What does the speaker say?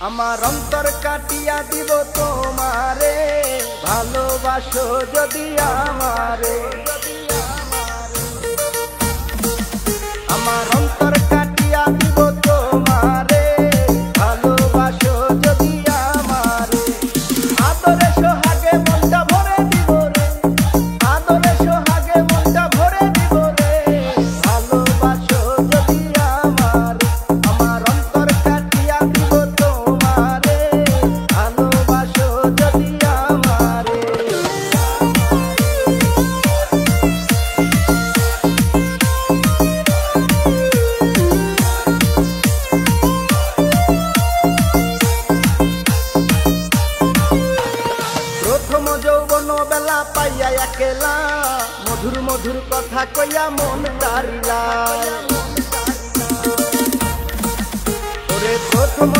আমার অন্তর কাটিয়া দিব তোমারে, ভালোবাসো যদি আমারে। আমার অন্তর কাটিয়া দিব তোমারে, ভালোবাসো যদি আমারে। আদরে সোহাগে মনটা ভরে দিব রে, আদরে সোহাগে মনটা ভরে দিব রে, ভালোবাসো যদি আমারে। আমার অন্তর কাটিয়া দিব তোমারে, ভালোবাসো যদি আমারে। প্রথম যৌবন বেলা পাইয়া একেলা, মধুর মধুর কথা কইয়া মন তারিলা। ওরে প্রথম